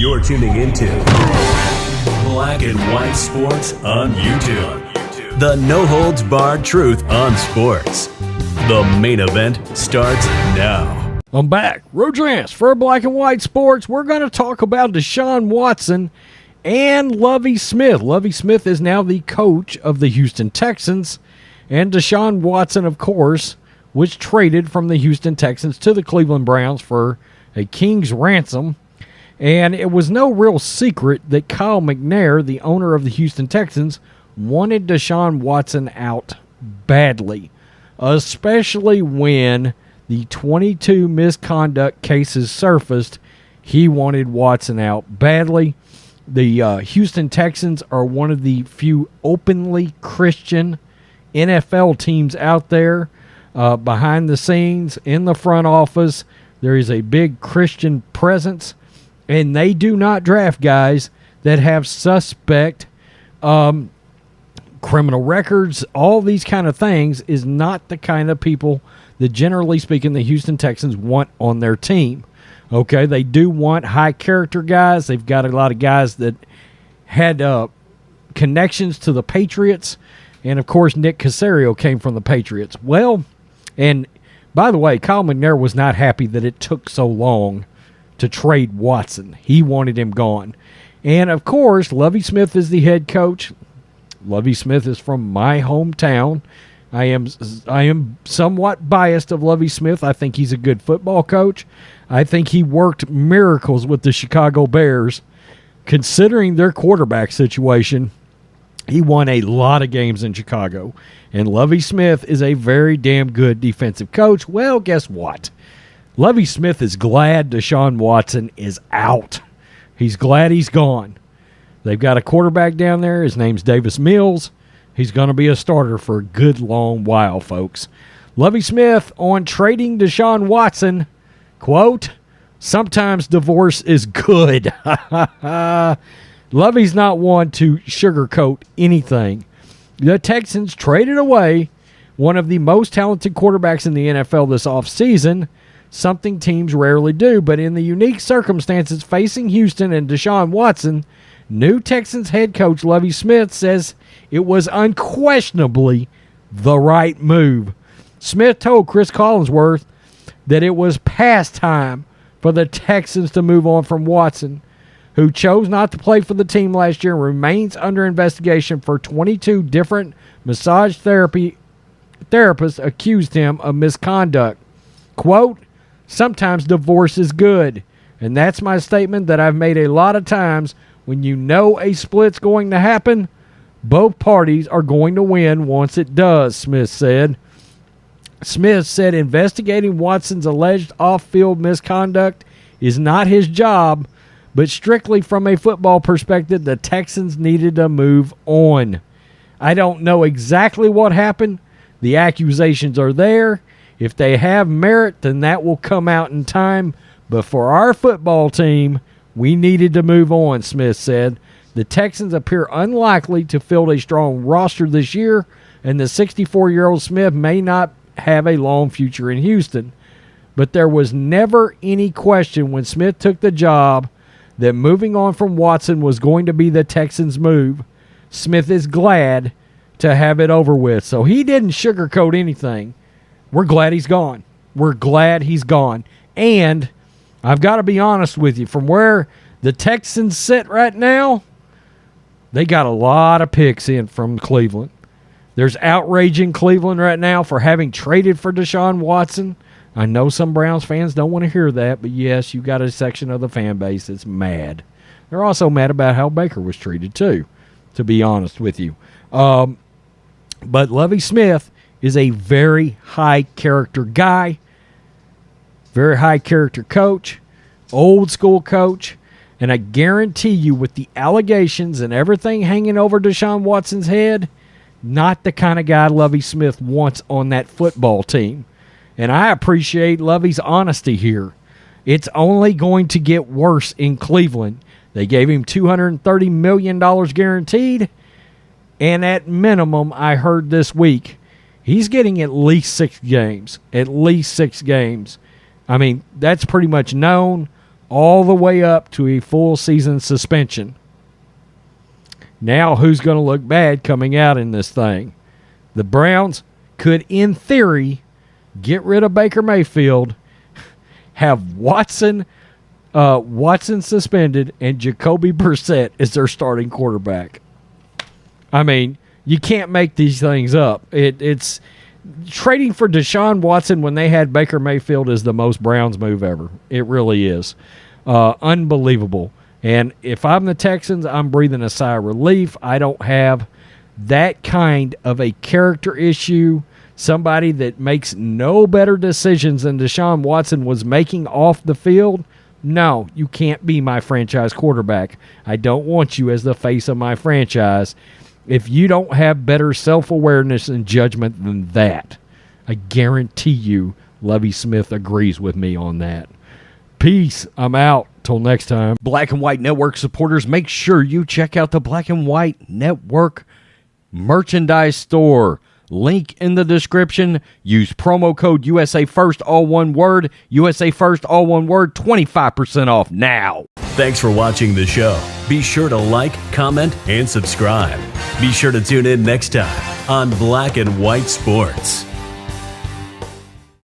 You're tuning into Black and White Sports on YouTube. The no-holds-barred truth on sports. The main event starts now. I'm back. Rodrance for Black and White Sports. We're going to talk about Deshaun Watson and Lovie Smith. Lovie Smith is now the coach of the Houston Texans. And Deshaun Watson, of course, was traded from the Houston Texans to the Cleveland Browns for a king's ransom. And it was no real secret that Kyle McNair, the owner of the Houston Texans, wanted Deshaun Watson out badly, especially when the 22 misconduct cases surfaced. He wanted Watson out badly. The Houston Texans are one of the few openly Christian NFL teams out there. Behind the scenes, in the front office, there is a big Christian presence. And they do not draft guys that have suspect criminal records. All these kind of things is not the kind of people that, generally speaking, the Houston Texans want on their team. Okay, they do want high-character guys. They've got a lot of guys that had connections to the Patriots. And, of course, Nick Caserio came from the Patriots. Well, and by the way, Kyle McNair was not happy that it took so long to trade Watson. He wanted him gone. And, of course, Lovie Smith is the head coach. Lovie Smith is from my hometown. I am somewhat biased of Lovie Smith. I think he's a good football coach. I think he worked miracles with the Chicago Bears. Considering their quarterback situation, he won a lot of games in Chicago. And Lovie Smith is a very damn good defensive coach. Well, guess what? Lovie Smith is glad Deshaun Watson is out. He's glad he's gone. They've got a quarterback down there. His name's Davis Mills. He's going to be a starter for a good long while, folks. Lovie Smith on trading Deshaun Watson, quote, "Sometimes divorce is good." Lovie's not one to sugarcoat anything. The Texans traded away one of the most talented quarterbacks in the NFL this offseason, something teams rarely do. But in the unique circumstances facing Houston and Deshaun Watson, new Texans head coach Lovie Smith says it was unquestionably the right move. Smith told Chris Collinsworth that it was past time for the Texans to move on from Watson, who chose not to play for the team last year and remains under investigation for 22 different massage therapists accused him of misconduct. Quote, "Sometimes divorce is good, and that's my statement that I've made a lot of times. When you know a split's going to happen, both parties are going to win once it does," Smith said. Smith said investigating Watson's alleged off-field misconduct is not his job, but strictly from a football perspective, the Texans needed to move on. "I don't know exactly what happened. The accusations are there. If they have merit, then that will come out in time. But for our football team, we needed to move on," Smith said. The Texans appear unlikely to field a strong roster this year, and the 64-year-old Smith may not have a long future in Houston. But there was never any question when Smith took the job that moving on from Watson was going to be the Texans' move. Smith is glad to have it over with. So he didn't sugarcoat anything. We're glad he's gone. We're glad he's gone. And I've got to be honest with you, from where the Texans sit right now, they got a lot of picks in from Cleveland. There's outrage in Cleveland right now for having traded for Deshaun Watson. I know some Browns fans don't want to hear that, but yes, you got a section of the fan base that's mad. They're also mad about how Baker was treated too, to be honest with you. But Lovie Smith is a very high-character guy, very high-character coach, old-school coach, and I guarantee you with the allegations and everything hanging over Deshaun Watson's head, not the kind of guy Lovie Smith wants on that football team. And I appreciate Lovie's honesty here. It's only going to get worse in Cleveland. They gave him $230 million guaranteed, and at minimum, I heard this week, he's getting at least 6 games. At least 6 games. I mean, that's pretty much known. all the way up to a full season suspension. Now, who's going to look bad coming out in this thing? The Browns could, in theory, get rid of Baker Mayfield, have Watson suspended, and Jacoby Brissett is their starting quarterback. I mean, you can't make these things up. It's trading for Deshaun Watson when they had Baker Mayfield is the most Browns move ever. It really is. Unbelievable. And if I'm the Texans, I'm breathing a sigh of relief. I don't have that kind of a character issue, somebody that makes no better decisions than Deshaun Watson was making off the field. No, you can't be my franchise quarterback. I don't want you as the face of my franchise if you don't have better self-awareness and judgment than that. I guarantee you Lovie Smith agrees with me on that. Peace. I'm out. Till next time. Black and White Network supporters, make sure you check out the Black and White Network merchandise store. Link in the description. Use promo code USA First, all one word. USA First, all one word. 25% off now. Thanks for watching the show. Be sure to like, comment, and subscribe. Be sure to tune in next time on Black and White Sports.